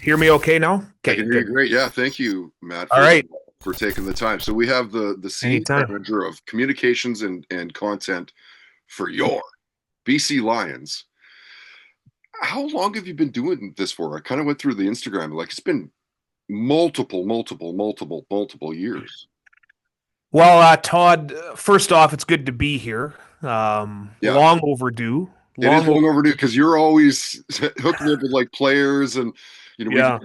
Hear me okay now? I Okay, can hear you good. great. Yeah, thank you, Matt, All right. for taking the time. So we have the senior Anytime. manager of communications and content for your BC Lions. How long have you been doing this for? I kind of went through the Instagram, like it's been multiple years. Well, Todd, first off, it's good to be here. Yeah, Long overdue. it is Long long overdue overdue. because you're always hooking me up with like players and we did Yeah.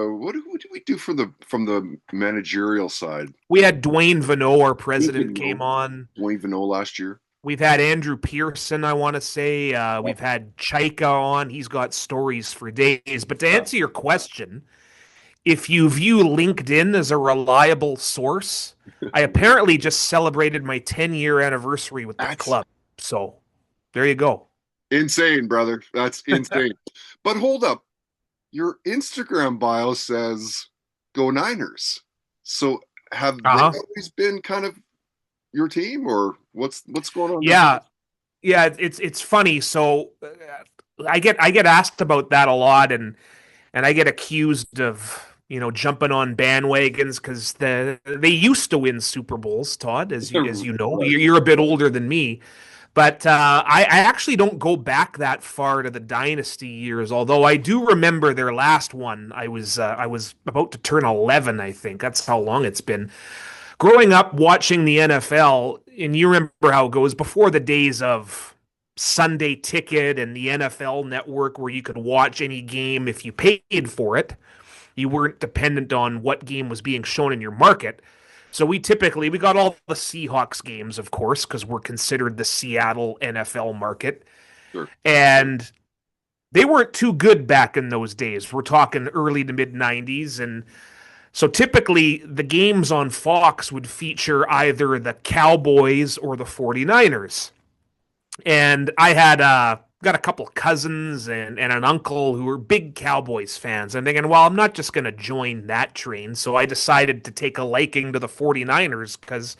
what did we do from the managerial side? We had Dwayne Vano, our Dwayne president, came on. Vano last year. We've had Andrew Pearson, I want to say. Yeah. We've had Chaika on. He's got stories for days. But to Yeah. answer your question, if you view LinkedIn as a reliable source, I apparently just celebrated my 10-year anniversary with the That's club. So there you go. insane, brother. That's insane. But hold up. Your Instagram bio says go Niners. So have they Uh-huh. always been kind of your team or what's going on there? Yeah, yeah, it's funny. So I get asked about that a lot, and I get accused of jumping on bandwagons because they used to win Super Bowls, Todd, as you know. Right. You're a bit older than me, but I actually don't go back that far to the dynasty years. Although I do remember their last one. I was about to turn 11, I think. That's how long it's been growing up watching the NFL, and you remember how it goes before the days of Sunday Ticket and the NFL Network, where you could watch any game if you paid for it. You weren't dependent on what game was being shown in your market. So we got all the Seahawks games, of course, because we're considered the Seattle NFL market, Sure. and they weren't too good back in those days. We're talking early to mid '90s, and so typically the games on Fox would feature either the Cowboys or the 49ers. And I had got a couple of cousins and an uncle who were big Cowboys fans. I'm thinking, well, I'm not just going to join that train. So I decided to take a liking to the 49ers because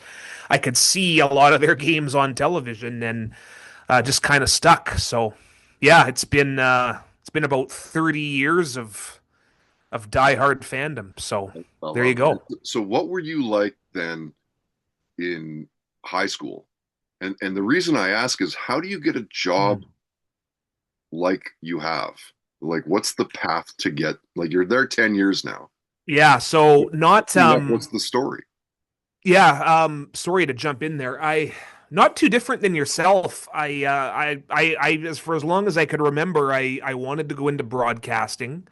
I could see a lot of their games on television and just kind of stuck. So yeah, it's been about 30 years of diehard fandom. So I there you love go. it. So what were you like then in high school? And the reason I ask is how do you get a job Mm. like you have? Like what's the path to get like you're there 10 years now. Yeah, so not What's the story? yeah, sorry to jump in there. I not too different than yourself. I as for as long as I could remember, I wanted to go into broadcasting.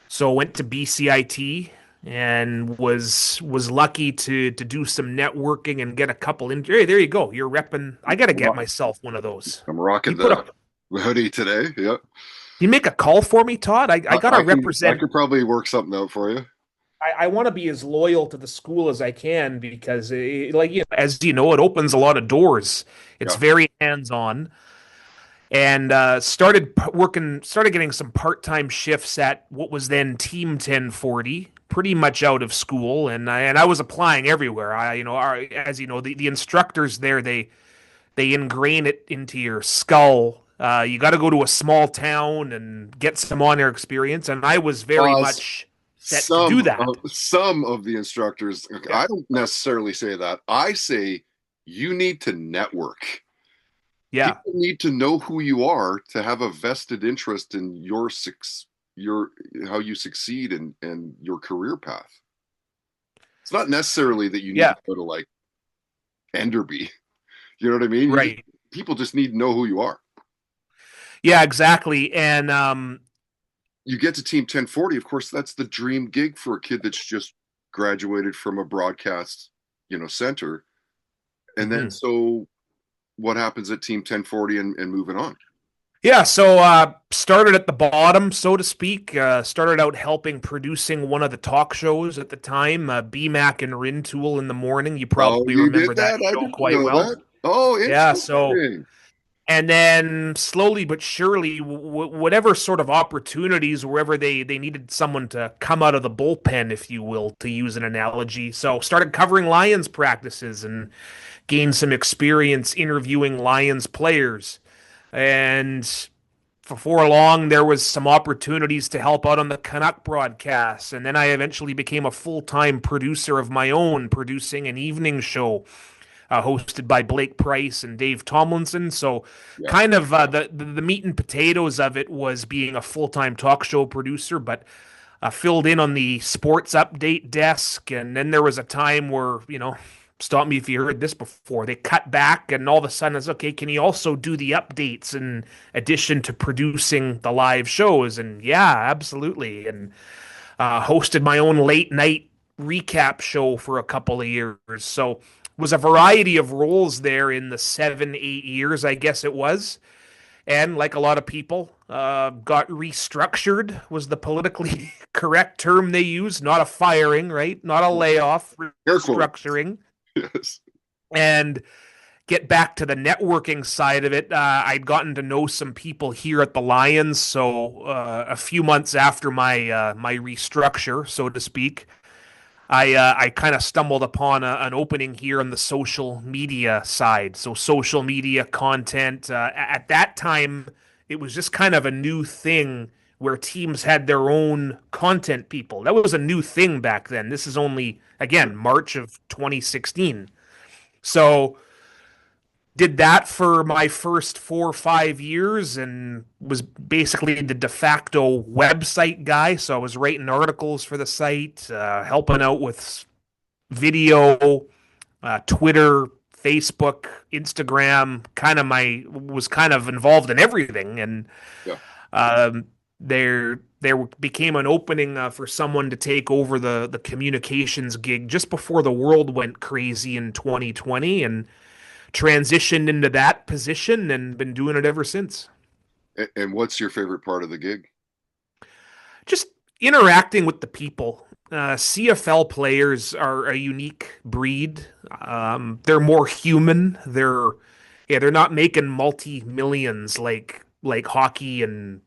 So I went to BCIT and was lucky to do some networking and get a couple in. Hey, there you go. You're repping. I got to get myself one of those. I'm You rocking put the up. hoodie today. Yeah. You make a call for me, Todd. I got to I represent. could probably work something out for you. I want to be as loyal to the school as I can because, like as you know, it opens a lot of doors. It's Yeah. very hands-on, and started getting some part-time shifts at what was then Team 1040. Pretty much out of school, and I was applying everywhere. As you know, the instructors there they ingrain it into your skull. You got to go to a small town and get some on-air experience, and I was very Uh, much set to do that. some of the instructors, okay, Yeah. I don't necessarily say that. I say you need to network. Yeah. People need to know who you are to have a vested interest in your how you succeed and your career path. It's not necessarily that you need Yeah. to go to like Enderby. You know what I mean? Right. People just need to know who you are. Yeah, exactly. And You get to Team 1040, of course, that's the dream gig for a kid that's just graduated from a broadcast, center. And then mhm. so what happens at Team 1040 and moving on? Yeah, so started at the bottom, so to speak. Started out helping producing one of the talk shows at the time, BMAC and Rintoul in the morning. You Oh, probably you remember did that that? I show didn't quite know well. that. Oh, Yeah, so interesting. and then slowly but surely, whatever sort of opportunities, wherever they needed someone to come out of the bullpen, if you will, to use an analogy. So started covering Lions practices and gained some experience interviewing Lions players. And before long, there was some opportunities to help out on the Canuck broadcasts, and then I eventually became a full-time producer of my own, producing an evening show hosted by Blake Price and Dave Tomlinson. So, Yeah. kind of the meat and potatoes of it was being a full-time talk show producer, but filled in on the sports update desk. And then there was a time where, stop me if you heard this before, they cut back, and all of a sudden it's okay, can you also do the updates in addition to producing the live shows? And yeah, absolutely. And hosted my own late night recap show for a couple of years. So was a variety of roles there in the 7, 8 years, I guess it was. And like a lot of people, got restructured was the politically correct term they used. Not a firing, right? Not a layoff, Careful. restructuring. Yes. And get back to the networking side of it. I'd gotten to know some people here at the Lions. So a few months after my restructure, so to speak, I kind of stumbled upon an opening here on the social media side. So social media content. At that time, it was just kind of a new thing where teams had their own content people. That was a new thing back then. This is only, again, March of 2016. So did that for my first 4 or 5 years and was basically the de facto website guy. So I was writing articles for the site, helping out with video, Twitter, Facebook, Instagram. Was kind of involved in everything, and Yeah. there became an opening for someone to take over the communications gig just before the world went crazy in 2020, and transitioned into that position and been doing it ever since. And what's your favorite part of the gig? Just interacting with the people. CFL players are a unique breed. They're more human. They're not making multi millions like hockey and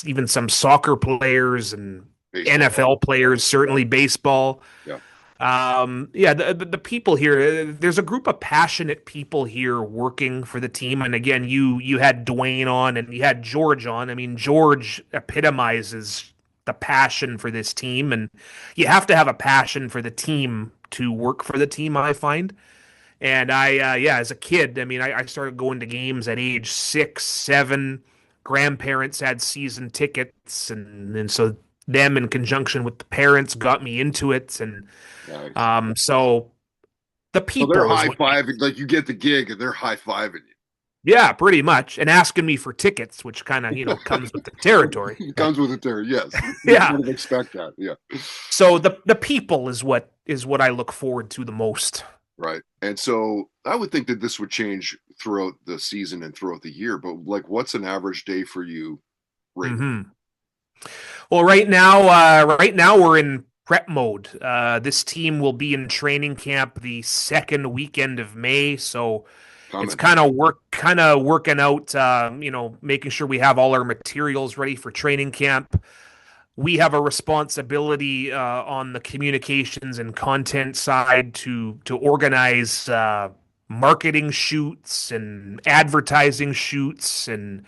even some soccer players and Baseball. NFL players, certainly baseball. Yeah. Yeah, the people here, there's a group of passionate people here working for the team. And again, you had Dwayne on and you had George on. I mean, George epitomizes the passion for this team, and you have to have a passion for the team to work for the team, I find. And yeah, as a kid, I mean, I started going to games at age 6, 7. Grandparents had season tickets, and so them in conjunction with the parents got me into it. And Nice. so the So they're people is high what, fiving, like you get the gig and they're high fiving yeah, pretty much, and asking me for tickets, which kind of you. comes with the territory. It comes with it there, yes. You Yeah. kind of expect that, yeah. So the people is what I look forward to the most. Right. And so I would think that this would change throughout the season and throughout the year, but like what's an average day for you right now? Hmm. Well, right now we're in prep mode. This team will be in training camp the second weekend of May, so it's Comment. kind of working out. Making sure we have all our materials ready for training camp. We have a responsibility on the communications and content side to organize marketing shoots and advertising shoots, and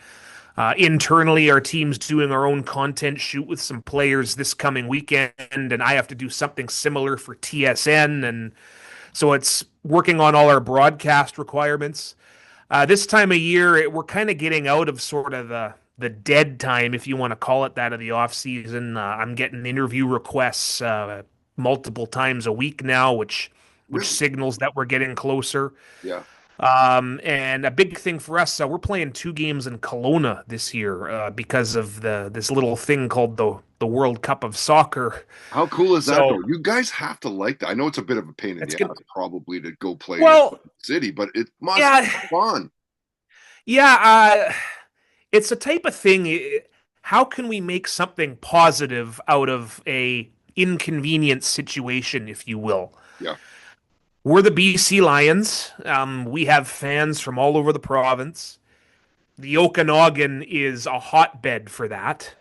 internally, our team's doing our own content shoot with some players this coming weekend, and I have to do something similar for TSN, and so it's working on all our broadcast requirements. This time of year, we're kind of getting out of sort of the dead time, if you want to call it that, of the off season. I'm getting interview requests multiple times a week now, which Really? signals that we're getting closer. Yeah. And a big thing for us, we're playing 2 games in Kelowna this year because of this little thing called the World Cup of Soccer. How cool is that So though? You guys have to like that. I know it's a bit of a pain in that's the good. ass probably to go play in a Well, city, but it must be yeah, fun. yeah. It's a type of thing. How can we make something positive out of a inconvenient situation, if you will? Yeah. We're the BC Lions. We have fans from all over the province. The Okanagan is a hotbed for that.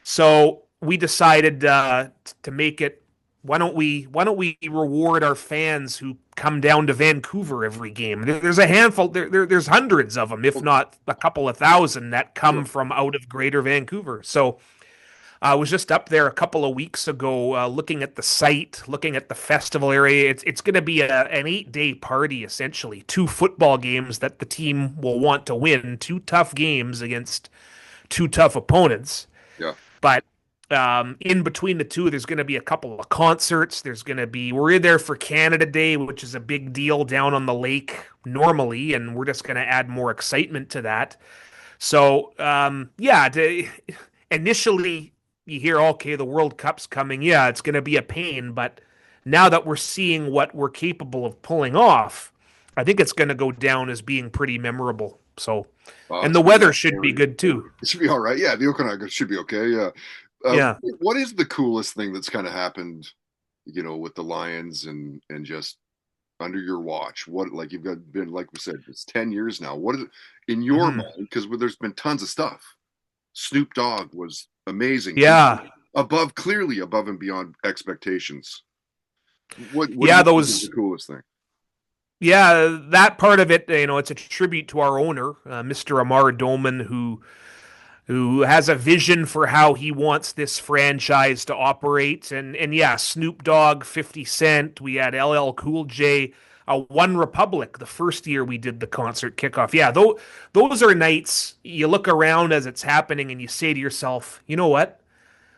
So we decided to make it why don't we reward our fans who come down to Vancouver every game? There's a handful, there's hundreds of them, if Well, not a couple of thousand that come sure. from out of Greater Vancouver. So I was just up there a couple of weeks ago, looking at the site, looking at the festival area. It's going to be an 8-day party essentially, two football games that the team will want to win, two tough games against two tough opponents. Yeah. But in between the two, there's going to be a couple of concerts. We're in there for Canada Day, which is a big deal down on the lake normally, and we're just going to add more excitement to that. So, yeah, initially you hear, okay, the World Cup's coming. Yeah, it's going to be a pain, but now that we're seeing what we're capable of pulling off, I think it's going to go down as being pretty memorable. So, and It's the gonna be weather should be good too. it should be all right. Yeah, the Okanagan should be okay. Yeah. Yeah. What is the coolest thing that's kind of happened, with the Lions and just under your watch? What, like, you've got been, like we said, it's 10 years now. What is it in your Mhm. mind? Because there's been tons of stuff. Snoop Dogg was amazing, Yeah. clearly above and beyond expectations. What do Yeah, you think is the those coolest thing? yeah, that part of it, it's a tribute to our owner, Mr. Amar Doman, who has a vision for how he wants this franchise to operate. And yeah, Snoop Dogg, 50 Cent, we had LL Cool J, One Republic the first year we did the concert kickoff. Yeah, those are nights you look around as it's happening and you say to yourself, you know what?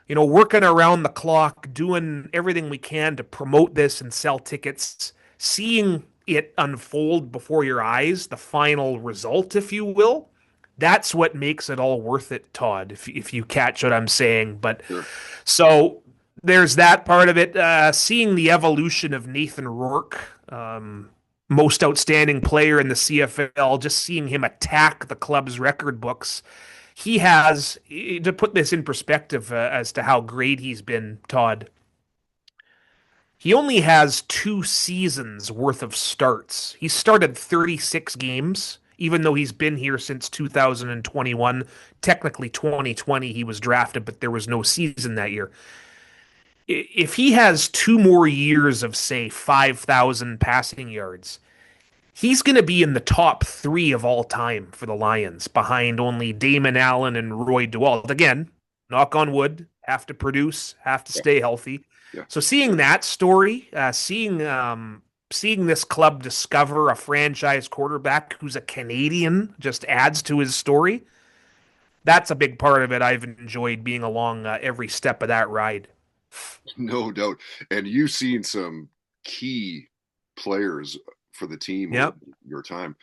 Working around the clock, doing everything we can to promote this and sell tickets, seeing it unfold before your eyes, the final result, if you will, that's what makes it all worth it, Todd, if you catch what I'm saying. But Sure. so there's that part of it. Seeing the evolution of Nathan Rourke, most outstanding player in the CFL, just seeing him attack the club's record books. He has, to put this in perspective as to how great he's been, Todd, he only has 2 seasons worth of starts. He started 36 games, even though he's been here since 2021. Technically 2020, he was drafted, but there was no season that year. If he has 2 more years of, say, 5,000 passing yards, he's going to be in the top three of all time for the Lions, behind only Damon Allen and Roy Dewalt. Again, knock on wood, have to produce, have to Yeah. stay healthy. Yeah. So seeing that story, seeing this club discover a franchise quarterback who's a Canadian just adds to his story. That's a big part of it. I've enjoyed being along every step of that ride. No doubt. And you've seen some key players for the team over Yep. your time.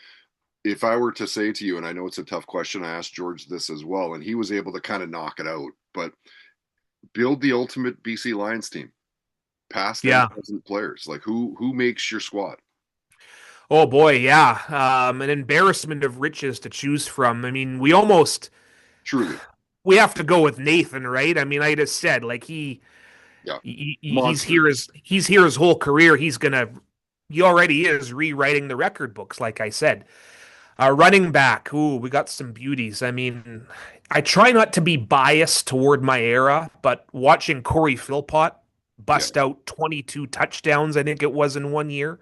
If I were to say to you, and I know it's a tough question, I asked George this as well, and he was able to kind of knock it out, but build the ultimate BC Lions team, past and Yeah. present players. Like, who makes your squad? Oh boy, yeah. An embarrassment of riches to choose from. I mean, Truly. we have to go with Nathan, right? I mean, I just said like Yeah. he's Monster. here his whole career. He already is rewriting the record books, like I said. Running back, ooh, we got some beauties. I mean, I try not to be biased toward my era, but watching Corey Philpott Yeah. bust out 22 touchdowns, I think it was in one year.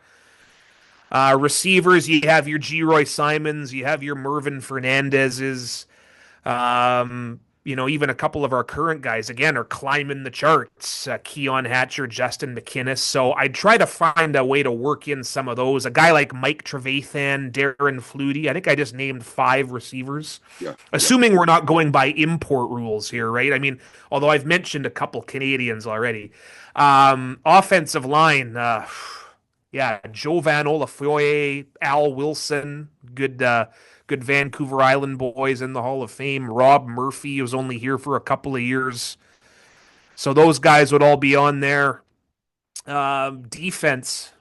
Receivers, you have your G. Simons, you have your Mervin Fernandezes. Even a couple of our current guys again are climbing the charts. Keon Hatcher, Justin McInnes. So I try to find a way to work in some of those. A guy like Mike Trevathan, Darren Flutie. I think I just named 5 receivers, Yeah. Yeah. assuming we're not going by import rules here, right? I mean, although I've mentioned a couple Canadians already. Offensive line. Yeah, Jovan Olafoye, Al Wilson, good Vancouver Island boys in the Hall of Fame. Rob Murphy was only here for a couple of years, so those guys would all be on there. Defense,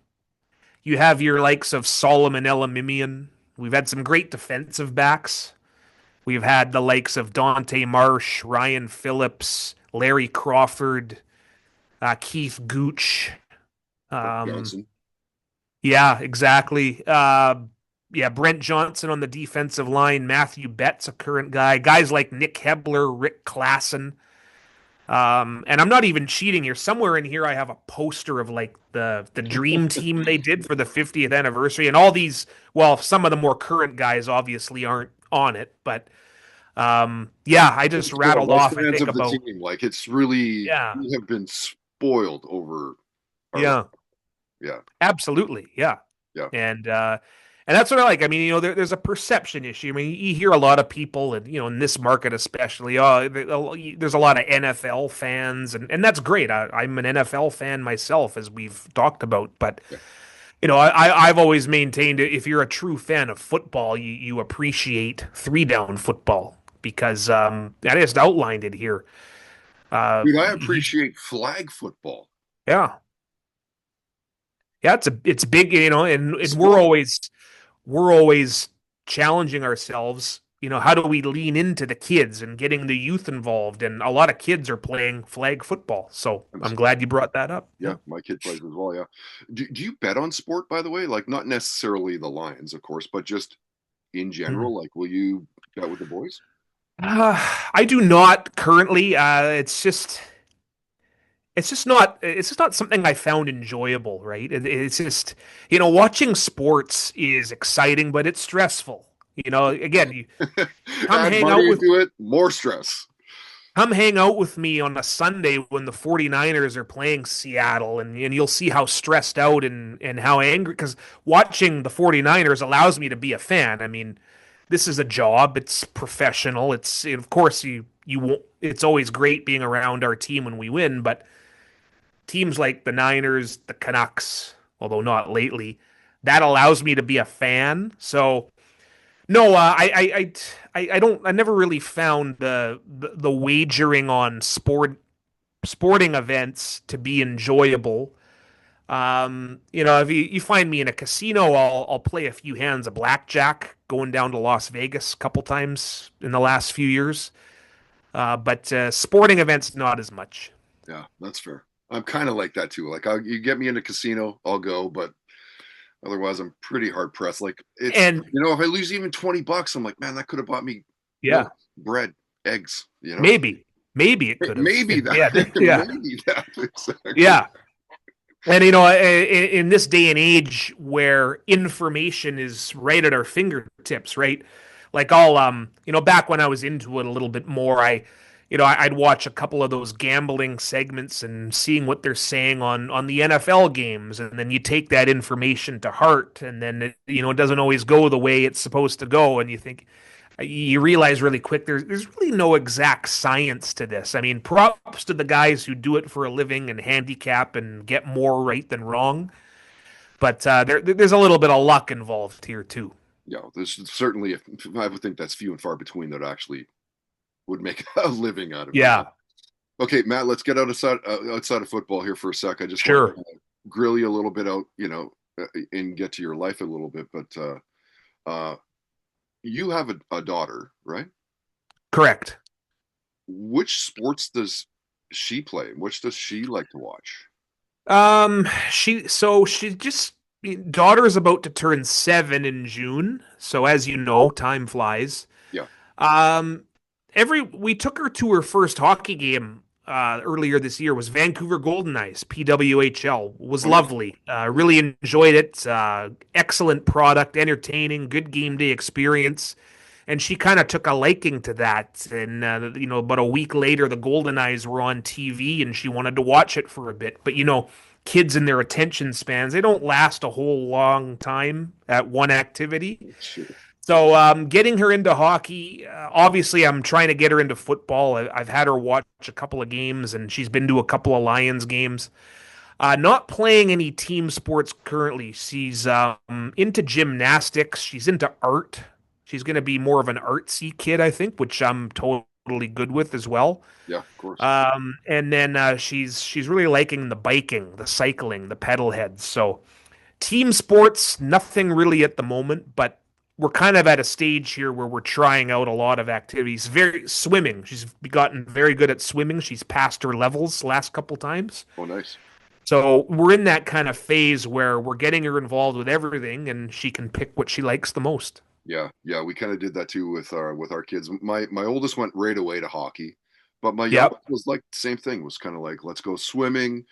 you have your likes of Solomon Elamimian. We've had some great defensive backs. We've had the likes of Dante Marsh, Ryan Phillips, Larry Crawford, Keith Gooch. Um, Johnson. Yeah, exactly. Yeah, Brent Johnson on the defensive line, Matthew Betts, a current guy, guys like Nick Hebler, Rick Klassen. And I'm not even cheating here. Somewhere in here, I have a poster of like the dream team they did for the 50th anniversary, and all these. Well, some of the more current guys obviously aren't on it, but yeah, I just It's good. rattled As off. I fans think of the about team, like it's really yeah, we have been spoiled over our life. yeah. Yeah, Absolutely, yeah. yeah. And that's what I like. I mean, there's a perception issue. I mean, you hear a lot of people, and in this market especially, there's a lot of NFL fans, and that's great. I'm an NFL fan myself, as we've talked about. But Yeah. I've always maintained if you're a true fan of football, you appreciate three down football because I just outlined it here. Dude, I You, appreciate flag football. yeah, yeah, it's big, and It's we're fun. always challenging ourselves. How do we lean into the kids and getting the youth involved? And a lot of kids are playing flag football. So I'm Absolutely. glad you brought that up. Yeah, Yeah. my kid plays as well. Yeah. Do you bet on sport, by the way? Like not necessarily the Lions, of course, but just in Hmm. general. Like, will you bet with the boys? I do not currently. It's just not something I found enjoyable, right? It's just, watching sports is exciting, but it's stressful. Again, you come Add hang out money with to it, more stress. Come hang out with me on a Sunday when the 49ers are playing Seattle, and you'll see how stressed out and how angry, because watching the 49ers allows me to be a fan. I mean, this is a job, it's professional. Of course you won't, it's always great being around our team when we win, but teams like the Niners, the Canucks, although not lately, that allows me to be a fan. So no, I don't. I never really found the wagering on sporting events to be enjoyable. If you find me in a casino, I'll play a few hands of blackjack, going down to Las Vegas a couple times in the last few years. But sporting events, not as much. Yeah, that's fair. I'm kind of like that too. Like, you get me in a casino, I'll go, but otherwise, I'm pretty hard pressed. Like, And if I lose even $20, I'm like, man, that could have bought me yeah, milk, bread, eggs. maybe it could have. Maybe that, Yeah, yeah, maybe that exactly. yeah. And in this day and age where information is right at our fingertips, right? Like back when I was into it a little bit more, I'd watch a couple of those gambling segments and seeing what they're saying on the NFL games, and then you take that information to heart, and then it doesn't always go the way it's supposed to go, and you realize really quick there's really no exact science to this. I mean, props to the guys who do it for a living and handicap and get more right than wrong, but there's a little bit of luck involved here too. Yeah, there's certainly, I would think that's few and far between that actually would make a living out of it. Yeah, Okay, Matt, let's get outside of football here for a sec. I just want to sure, grill you a little bit out, and get to your life a little bit. But uh, you have a daughter, right? correct. Which sports does she play? Which does she like to watch? She just daughter is about to turn 7 in June, so as you know, time flies. Yeah. Um, every we took her to her first hockey game earlier this year. Was Vancouver Golden Knights, PWHL. Was Oh, nice. lovely. Really enjoyed it. Excellent product, entertaining, good game day experience. And she kind of took a liking to that. And about a week later, the Golden Eyes were on TV, and she wanted to watch it for a bit. But kids and their attention spans, they don't last a whole long time at one activity. Sure. So, getting her into hockey, obviously, I'm trying to get her into football. I've had her watch a couple of games, and she's been to a couple of Lions games. Not playing any team sports currently. She's into gymnastics. She's into art. She's going to be more of an artsy kid, I think, which I'm totally good with as well. Yeah, of course. And then she's really liking the biking, the cycling, the pedal heads. So team sports, nothing really at the moment, but we're kind of at a stage here where we're trying out a lot of activities. Very swimming. She's gotten very good at swimming. She's passed her levels last couple times. Oh, nice. So we're in that kind of phase where we're getting her involved with everything, and she can pick what she likes the most. Yeah, yeah, we kind of did that too with our kids. My oldest went right away to hockey. But my youngest Yep. was like the same thing. Was kind of like, let's go swimming.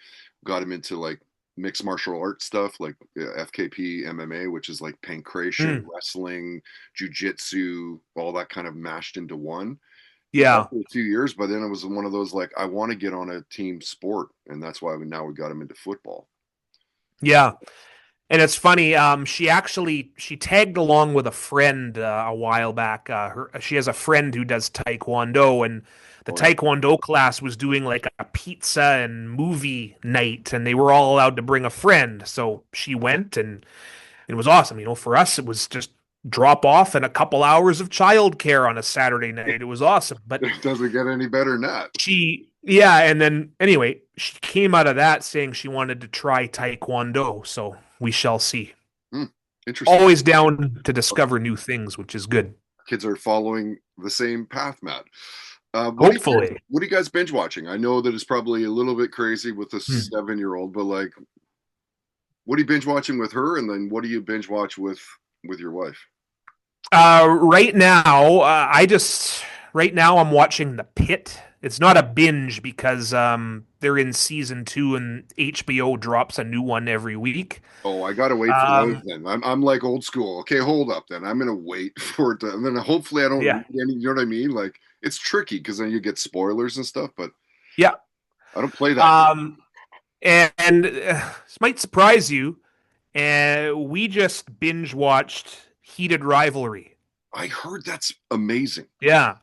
Got him into like mixed martial arts stuff, like FKP, MMA, which is like pancration, Mm, wrestling, jujitsu, all that kind of mashed into one. Did that yeah. for a few years, but then it was one of those like, I want to get on a team sport, and that's why now we got him into football. Yeah. And it's funny. She tagged along with a friend a while back. She has a friend who does taekwondo, and the Oh yeah, taekwondo class was doing like a pizza and movie night, and they were all allowed to bring a friend. So she went, and it was awesome. For us, it was just drop off and a couple hours of childcare on a Saturday night. It was awesome. But it doesn't get any better than that. yeah, and then anyway, she came out of that saying she wanted to try taekwondo. So we shall see. Hmm, interesting. Always down to discover new things, which is good. Kids are following the same path, Matt. Hopefully. What are you guys binge watching? I know that it's probably a little bit crazy with a Hmm. 7-year-old, but like, what are you binge watching with her, and then what do you binge watch with your wife? Right now, right now I'm watching The Pit. It's not a binge because they're in season 2 and HBO drops a new one every week. Oh, I gotta wait for those Um, then. I'm like old school. Okay, hold up then. I'm gonna wait for it to, and then hopefully I don't yeah, read any. You know what I mean? Like it's tricky because then you get spoilers and stuff. But yeah. I don't play that game. Um, and this might surprise you. And we just binge watched Heated Rivalry. I heard that's amazing. Yeah,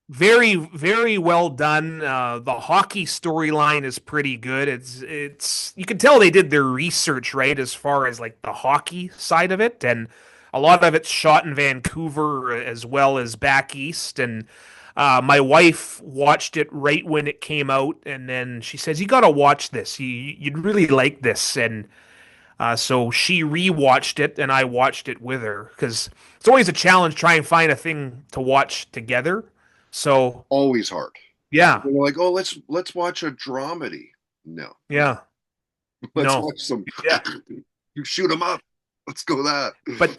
very, very well done. The hockey storyline is pretty good. It's you can tell they did their research right as far as like the hockey side of it, and a lot of it's shot in Vancouver as well as back east. And my wife watched it right when it came out, and then she says, "You got to watch this. You'd really like this." And so she rewatched it, and I watched it with her because it's always a challenge trying to find a thing to watch together. So Always hard. yeah, They're like, oh, let's watch a dramedy. No, yeah, let's no, watch some. yeah. You shoot them up. Let's go that. But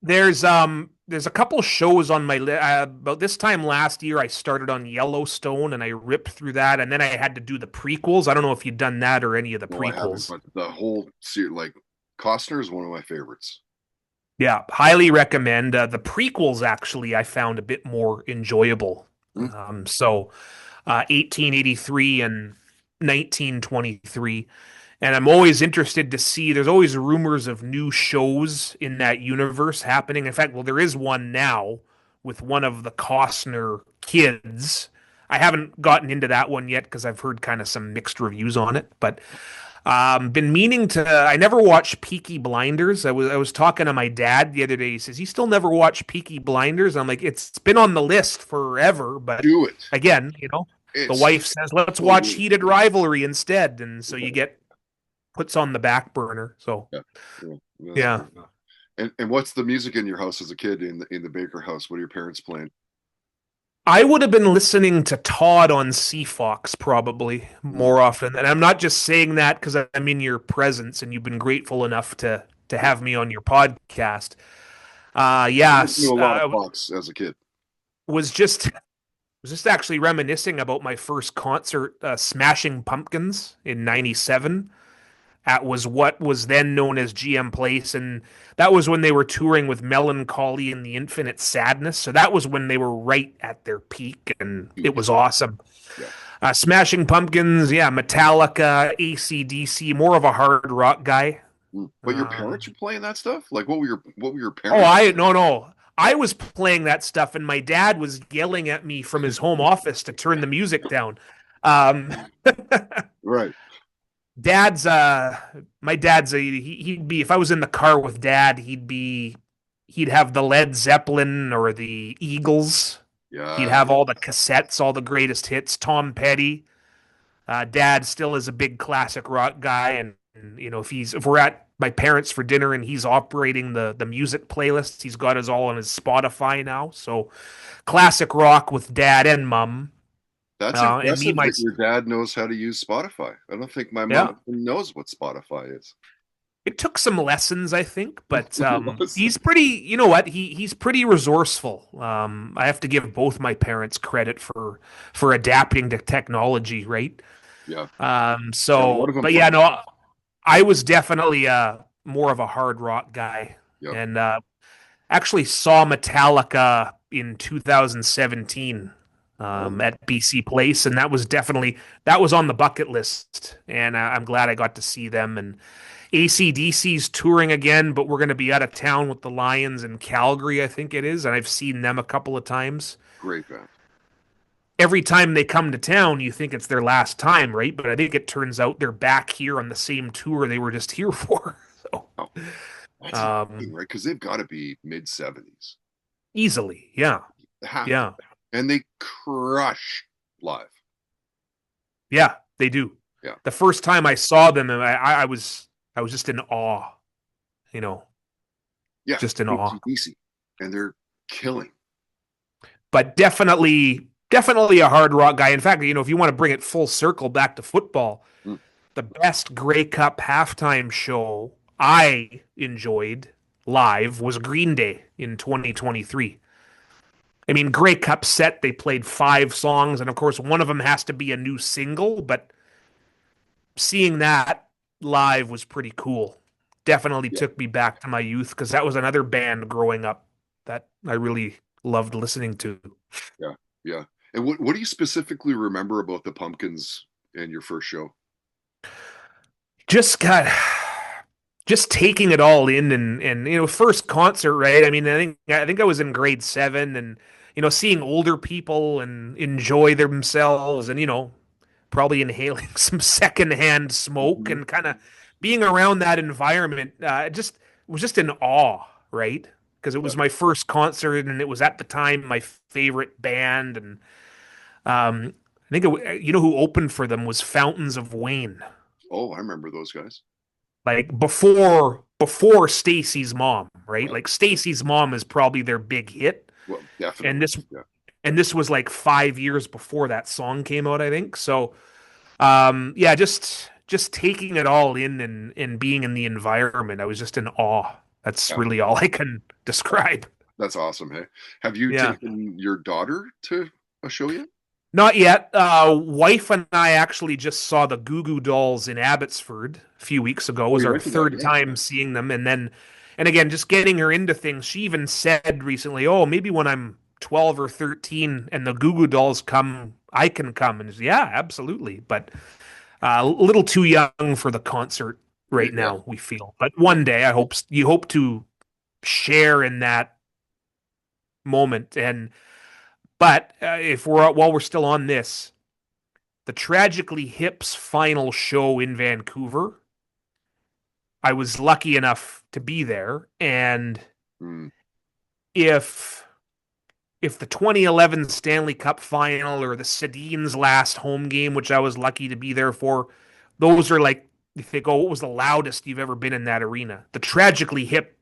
there's a couple shows on my list. About this time last year, I started on Yellowstone, and I ripped through that, and then I had to do the prequels. I don't know if you've done that or any of the No, I haven't. prequels. But the whole series, like Costner, is one of my favorites. Yeah, highly recommend. The prequels actually I found a bit more enjoyable. Hmm? 1883 and 1923. And I'm always interested to see, there's always rumors of new shows in that universe happening. In fact, well, there is one now with one of the Costner kids. I haven't gotten into that one yet because I've heard kind of some mixed reviews on it, but been meaning to. I never watched Peaky Blinders. I was talking to my dad the other day. He says he still never watched Peaky Blinders. I'm like, it's been on the list forever, but Do it. again, the It's wife says let's so watch good. Heated Rivalry instead, and so you get puts on the back burner. So Yeah, yeah, that's yeah, good. And what's the music in your house as a kid in the Baker house? What are your parents playing? I would have been listening to Todd on CFOX probably Mm. more often, and I'm not just saying that because I'm in your presence and you've been grateful enough to have me on your podcast. I listened to Yes, a lot of Fox as a kid. was just was just actually reminiscing about my first concert, Smashing Pumpkins in '97. That was what was then known as GM Place, and that was when they were touring with Melancholy and the Infinite Sadness. So that was when they were right at their peak, and it Huge. was awesome. Yeah. Smashing Pumpkins, yeah, Metallica, AC/DC, more of a hard rock guy. Mm. But your parents Um, were playing that stuff? Like what were your oh, parents? I no no. I was playing that stuff, and my dad was yelling at me from his home office to turn the music down. Um, Right. dad's my dad's he'd be if I was in the car with dad, he'd have the Led Zeppelin or the Eagles. He'd Yeah. have all the cassettes, all the greatest hits. Tom Petty. Dad still is a big classic rock guy, and if we're at my parents for dinner and he's operating the music playlist, he's got us all on his Spotify now. So classic rock with dad and mom. That's And me impressive my that your dad knows how to use Spotify. I don't think my yeah. mom even knows what Spotify is. It took some lessons, I think, but It was. he's pretty. You know what? He's pretty resourceful. I have to give both my parents credit for adapting to technology, right? Yeah. Yeah. One So, of them but yeah, played. no, I was definitely more of a hard rock guy, Yep. and actually saw Metallica in 2017 Oh, at BC Place, and that was on the bucket list, and I'm glad I got to see them. And AC/DC's touring again, but we're going to be out of town with the Lions in Calgary, I think it is, and I've seen them a couple of times. great band. Every time they come to town, you think it's their last time, right? But I think it turns out they're back here on the same tour they were just here for. So, Oh, that's insane, um, right? Because they've got to be mid 70s. easily, yeah, Have to. yeah, And they crush live. yeah, they do. Yeah. The first time I saw them, I was just in awe, you know, Yeah. just in awe. AC/DC. And they're killing. But definitely a hard rock guy. In fact, you know, if you want to bring it full circle back to football, Mm. the best Grey Cup halftime show I enjoyed live was Green Day in 2023. I mean, Grey Cup set, they played five songs, and of course, one of them has to be a new single, but seeing that live was pretty cool. Definitely Yeah. took me back to my youth because that was another band growing up that I really loved listening to. Yeah. Yeah. And what do you specifically remember about the Pumpkins and your first show? Just got just taking it all in and you know first concert, right? I mean, I think I was in grade 7, and you know seeing older people and enjoy themselves, and you know probably inhaling some secondhand smoke Mhm. and kind of being around that environment, just was just in awe, right? Because it Yeah. was my first concert, and it was at the time my favorite band. And I think you know who opened for them was Fountains of Wayne, Oh, I remember those guys. like before Stacy's Mom, right? Right. Like Stacy's Mom is probably their big hit, Well, and definitely. this Yeah. and this was like 5 years before that song came out, I think. So yeah, just taking it all in and being in the environment, I was just in awe. That's Yeah. really all I can describe. That's awesome. Hey, have you Yeah. taken your daughter to a show yet? Not yet. Wife and I actually just saw the Goo Goo Dolls in Abbotsford a few weeks ago. It Oh, was you our went to that. third Yeah. time seeing them, and again, just getting her into things. She even said recently, "Oh, maybe when I'm 12 or 13 and the Goo Goo Dolls come, I can come." And yeah, absolutely. But a little too young for the concert right Yeah. now, we feel. But Yeah. one day, you hope to share in that moment. And but if we're while we're still on this, the Tragically Hip's final show in Vancouver, I was lucky enough to be there, and Mm. if if the 2011 Stanley Cup final or the Sedin's last home game, which I was lucky to be there for, those are like, you think, oh, what was the loudest you've ever been in that arena? The Tragically Hip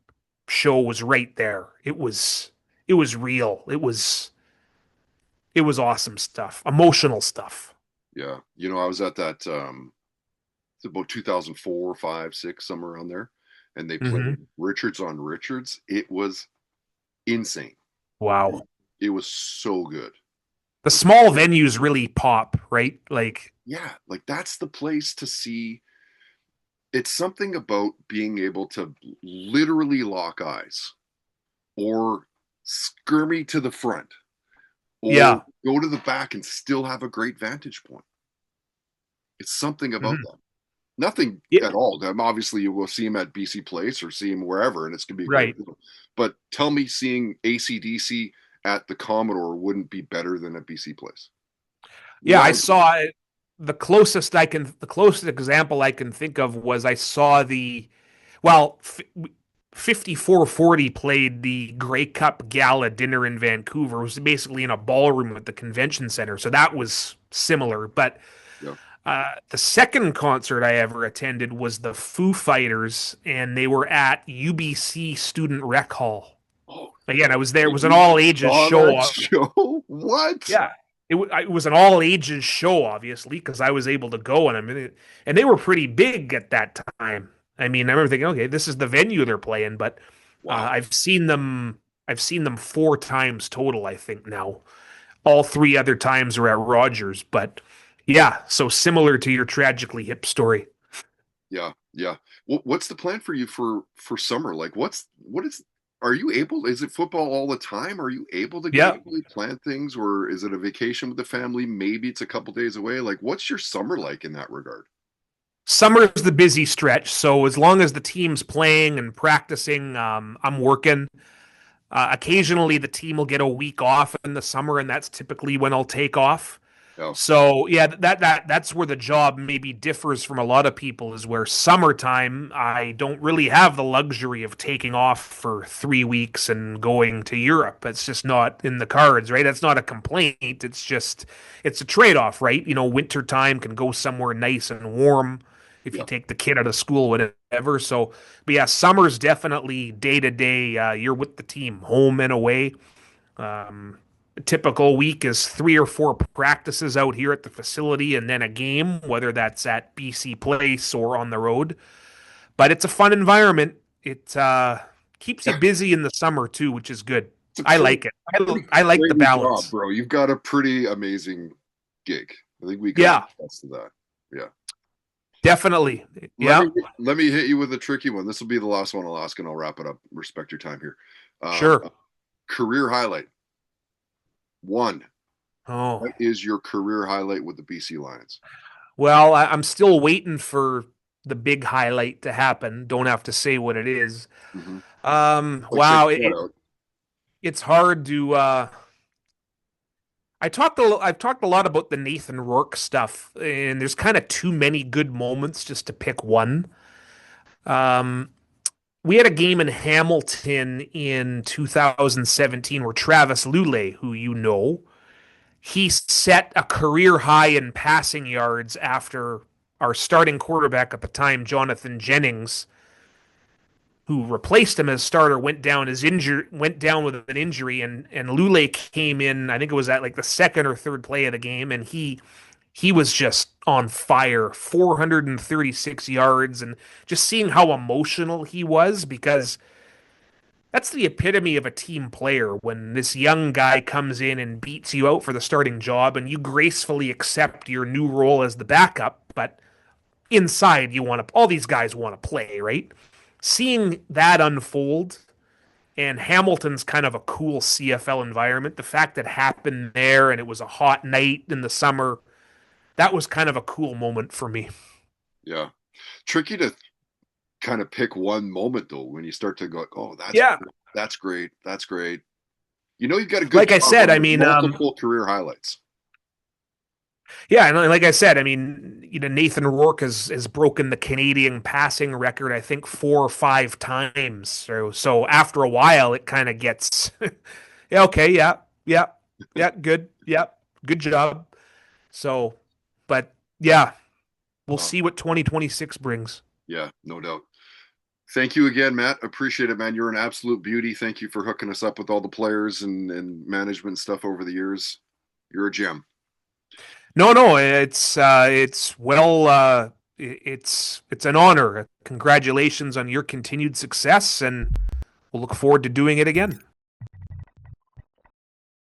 show was right there. It was real. It was awesome stuff, emotional stuff. Yeah. I was at that it's about 2004, 5, 6, somewhere around there. And they played Hmm. Richards on Richards. It was insane. Wow. It was so good. The small venues really pop, right? Like, Yeah, like that's the place to see. It's something about being able to literally lock eyes or skirmy to the front or yeah. go to the back and still have a great vantage point. It's something about Hmm. that. Nothing Yeah, at all. Obviously, you will see him at BC Place or see him wherever, and it's going to be a great right. deal. But tell me, seeing AC/DC at the Commodore wouldn't be better than at BC Place. Yeah, I Why? saw it. The closest example I can think of was I saw well, 5440 played the Grey Cup Gala dinner in Vancouver. It was basically in a ballroom at the convention center. So that was similar. But Yeah. the second concert I ever attended was the Foo Fighters, and they were at UBC Student Rec Hall. Oh, Again, I was there. It was an you all ages saw show. that show? What? Yeah, it was an all ages show, obviously, because I was able to go, and and they were pretty big at that time. I mean, I remember thinking, okay, this is the venue they're playing, but Wow. I've seen them. I've seen them four times total, I think now. All three other times are at Rogers, but yeah, so similar to your tragically hip story. Yeah, yeah. What's the plan for you for summer? Like, what is? Are you able? Is it football all the time? Are you able to Yeah, actually plan things, or is it a vacation with the family? Maybe it's a couple days away. Like, what's your summer like in that regard? summer's the busy stretch, so as long as the team's playing and practicing, I'm working. Occasionally, the team will get a week off in the summer, and that's typically when I'll take off. Yeah, So yeah, that's where the job maybe differs from a lot of people is where summertime I don't really have the luxury of taking off for 3 weeks and going to Europe. It's just not in the cards, right? That's not a complaint. It's just it's a trade-off, right? You know, winter time can go somewhere nice and warm if you yeah, take the kid out of school, whatever. So, but yeah, summer's definitely day to day. You're with the team, home and away. A typical week is 3 or 4 practices out here at the facility and then a game, whether that's at BC Place or on the road. But it's a fun environment. It keeps you yeah. busy in the summer too, which is good. It's a I like it. pretty I like the crazy job, balance. bro. You've got a pretty amazing gig. I think we can all Yeah, attest to that. Yeah. definitely. Let Yeah, me let me hit you with a tricky one. This will be the last one I'll ask, and I'll wrap it up. Respect your time here. Um, sure. career highlight one. Oh, What is your career highlight with the BC Lions? well, I'm still waiting for the big highlight to happen. Don't have to say what it is. Mm-hmm. Like check Wow, that out. it's hard to I've talked a lot about the Nathan Rourke stuff, and there's kind of too many good moments just to pick one. Um, we had a game in Hamilton in 2017 where Travis Lulay, who you know, he set a career high in passing yards after our starting quarterback at the time, Jonathan Jennings, who replaced him as starter, went down with an injury, and Lulay came in. I think it was at like the second or third play of the game, and he was just on fire, 436 yards, and just seeing how emotional he was because that's the epitome of a team player when this young guy comes in and beats you out for the starting job and you gracefully accept your new role as the backup, but inside you want to all these guys want to play, right? Seeing that unfold and Hamilton's kind of a cool CFL environment, the fact that it happened there and it was a hot night in the summer, that was kind of a cool moment for me. Yeah, tricky to kind of pick one moment though when you start to go, oh, Yeah, that's great, that's great. You know, you've got a good like I job said, when I there's mean, multiple career highlights. yeah, and like I said, I mean, you know, Nathan Rourke has broken the Canadian passing record, I think 4 or 5 times. So after a while, it kind of gets, yeah, okay, yeah, yeah, yeah, good, yeah, good job. So, but yeah, we'll Wow. see what 2026 brings. Yeah, no doubt. Thank you again, Matt. Appreciate it, man. You're an absolute beauty. Thank you for hooking us up with all the players and management stuff over the years. You're a gem. No, no, it's well, it's an honor. Congratulations on your continued success, and we'll look forward to doing it again.